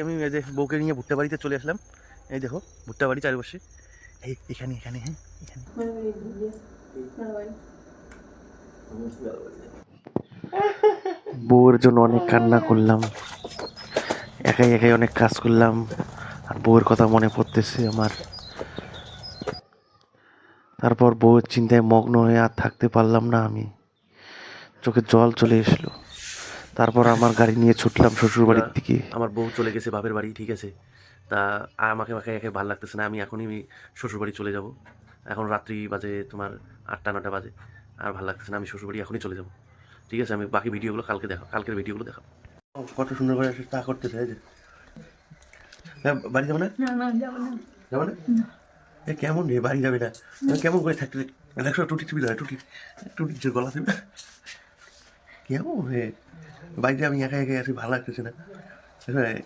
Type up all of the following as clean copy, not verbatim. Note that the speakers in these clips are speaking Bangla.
আমি এই যে বউকে নিয়ে ভুট্টা বাড়িতে চলে আসলাম। এই দেখো ভুট্টা বাড়ি চারিপাশে, এই এখানে এখানে হ্যাঁ এখানে। বউয়ের জন্য অনেক কান্না করলাম, একাই একাই অনেক কাজ করলাম, আর বউয়ের কথা মনে পড়তেছে আমার। তারপর বউয়ের চিন্তায় মগ্ন হয়ে আর থাকতে পারলাম না, আমি চোখে জল চলে এসলো। তারপর আমার গাড়ি নিয়ে ছুটলাম শ্বশুর বাড়ির দিকে। আমার বউ চলে গেছে বাপের বাড়ি, ঠিক আছে। তা আর আমাকে একা একা ভালো লাগতেছে না, আমি এখনই শ্বশুর বাড়ি চলে যাব। এখন রাত্রি বাজে তোমার 8টা 9টা বাজে, আর ভালো লাগতেছে না, আমি শ্বশুর বাড়ি এখনই চলে যাব। ঠিক আছে, আমি বাকি ভিডিওগুলো কালকের ভিডিওগুলো দেখাবো। কত সুন্দর করে তা করতেছে, এই যে বাড়ি যাবো না, যাবো না কেমন রে বাড়ি যাবে না, কেমন করে থাকতে দেখো, টুটি টুপি দেয়, টুটির গলা দেবে কেমন রে বাড়িতে আমি একা একা আছি, ভালো লাগতেছে না।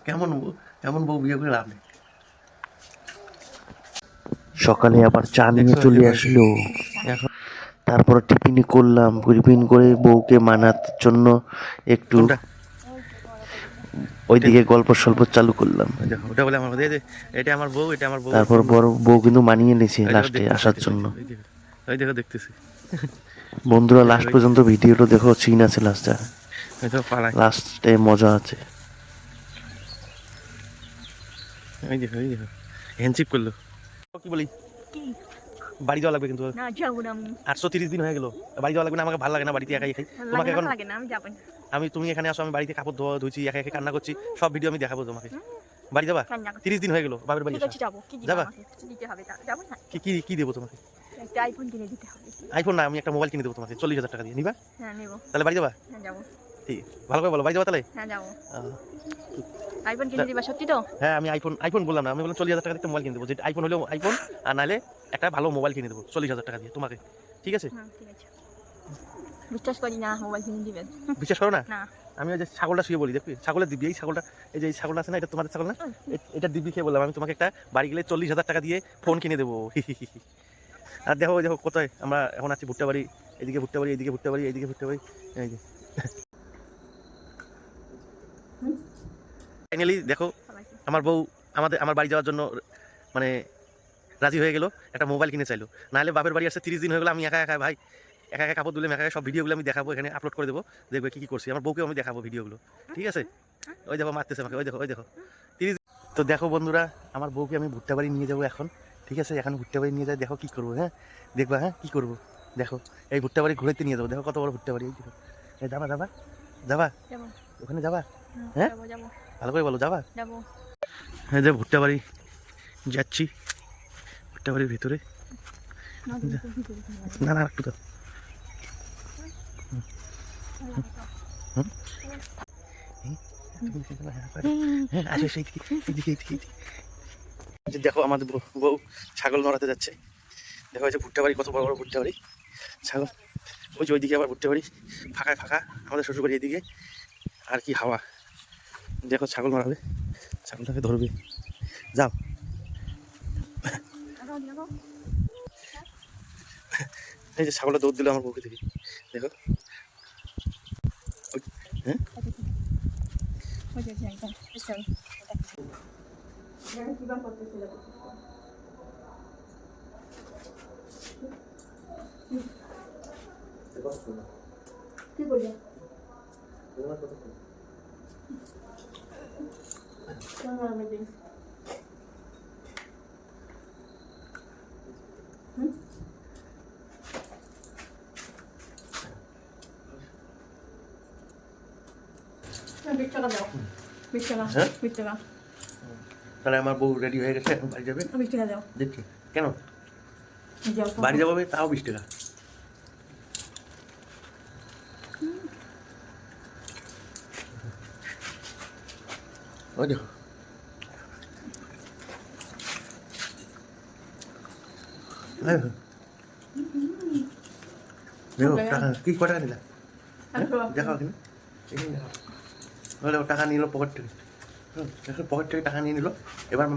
কেমন এমন বউ বিয়ে করে লাভ নেই। সকালে আবার চা নিয়ে চলে আসলো। তারপর টিফিনি করলাম, টিফিন করে বউকে মানার জন্য একটু ওইদিকে গল্প স্বল্প চালু করলাম। ওটা বলে আমার এটা আমার বউ, এটা আমার বউ। তারপর বউ কিন্তু মানিয়ে নিয়েছে লাস্টে আসার জন্য। ওই দেখো দেখতেছি বন্ধুরা, লাস্ট পর্যন্ত ভিডিওটা দেখো, সিন আছে লাস্টে মজা আছে। এই দেখো হ্যান্ডশিপ করলো, কি বলি বাড়ি যাওয়া লাগবে কিন্তু। না যাবো না, 830 দিন হয়ে গেল, বাড়ি যাওয়া লাগবে না, আমাকে ভালো লাগে না বাড়িতে একাই খাই। তোমাকে এখন লাগে না, আমি যাব না। তুমি এখানে আসো, আমি বাড়িতে কাপড় ধুইছি, একা একা কান্না করছি, সব ভিডিও আমি দেখাবো তোমাকে। বাড়ি যাবা? 30 দিন হয়ে গেল বাবার বাড়ি যাবো, যাবা? কি দেবো তোমাকে? একটা আইফোন কিনে দিতে হবে। আইফোন না, আমি একটা মোবাইল কিনে দেবো তোমাকে 40,000 টাকা দিয়ে, নিবা? হ্যাঁ নেব। তাহলে বাড়ি যাবা? হ্যাঁ যাবো। ঠিক, ভালো করে বলো, বাড়ি যাবা তাহলে? হ্যাঁ যাবো। আইফোন কিনে দিবা সত্যি তো? হ্যাঁ, আমি আইফোন বললাম না, আমি বললাম 40,000 টাকা দিয়ে একটা মোবাইল কিনে দেবো, যেটা আইফোন হলেও আইফোন, আর নাহলে একটা ভালো মোবাইল কিনে দেবো 40,000 টাকা দিয়ে তোমাকে, ঠিক আছে? ঠিক আছে। বিশ্বাস করি না মোবাইল কিনে দিবেন। বিশ্বাস করো না? না। আমি ওই যে ছাগলটা শুয়ে বলি, দেখবি ছাগলের দিব্যি, এই ছাগলটা, এই যে এই ছাগলটা আছে না, এটা তোমাদের ছাগল না, এটা দিব্যি খেয়ে বললাম আমি তোমাকে একটা বাড়ি গেলে 40,000 টাকা দিয়ে ফোন কিনে দেবো। আর দেখো দেখো কোথায় আমরা এখন আছি, ভুট্টা বাড়ি, এদিকে ভুট্টা বাড়ি, এইদিকে ভুট্টা বাড়ি, এইদিকে ভুট্টা বাড়ি, এই যে ফাইনালি দেখো আমার বউ আমার বাড়ি যাওয়ার জন্য মানে রাজি হয়ে গেল, একটা মোবাইল কিনে চাইলো। নাহলে বাপের বাড়ি আসছে 30 দিন হয়ে গেলো, আমি একা একা ভাই, একা একা কাপড় ধুলে একা একা সব ভিডিওগুলো আমি দেখাবো, এখানে আপলোড করে দেবো, দেখবে কি করছি, আমার বউকেও আমি দেখাবো ভিডিওগুলো, ঠিক আছে? ওই দেখো মারতেছে আমাকে, ওই দেখো 30। তো দেখো বন্ধুরা, আমার বউকে আমি ভুট্টা বাড়ি নিয়ে যাবো এখন, ঠিক আছে? এখন ভুট্টা বাড়ি নিয়ে যাই, দেখো কি করবো, হ্যাঁ দেখবা, হ্যাঁ কি করবো দেখো, এই ভুট্টা বাড়ি ঘুরতে নিয়ে যাবো, দেখো কত বড় ভুট্টা বাড়ি, এই দেখো। যাবা যাবা যাবা ওখানে যাবা? হ্যাঁ ভালো করে বলো, যাবা? হ্যাঁ যে ভুট্টা বাড়ি যাচ্ছি, ভুট্টা বাড়ির ভিতরে। না না একটু তো দেখো আমাদের বউ ছাগল নড়াতে যাচ্ছে, দেখো যে ভুট্টা বাড়ি, কত বড় বড় ভুট্টা বাড়ি, ছাগল ওই যে ওইদিকে আবার ভুট্টা বাড়ি, ফাঁকা ফাঁকা আমাদের শ্বশুর বাড়ি এদিকে, আর কি হাওয়া, দেখো ছাগল নড়াবে, ছাগলটাকে ধরবে, যাও। এই যে ছাগলটা দৌড় দিল আমার বউকে দেখে, দেখো। হ্যাঁ কি বলি তাহলে আমার বউ রেডি হয়ে গেছে, এখন বাড়ি যাবে। 20 টাকা দাও। দেখছি কেন বাড়ি যাবো, তাও 20 টাকা। ওই দেখো দেখো টাকা কি ক টাকা নিলা, দেখাও কিনা টাকা নিল পকেট থেকে, পকেট থেকে টাকা নিয়ে নিল। এবার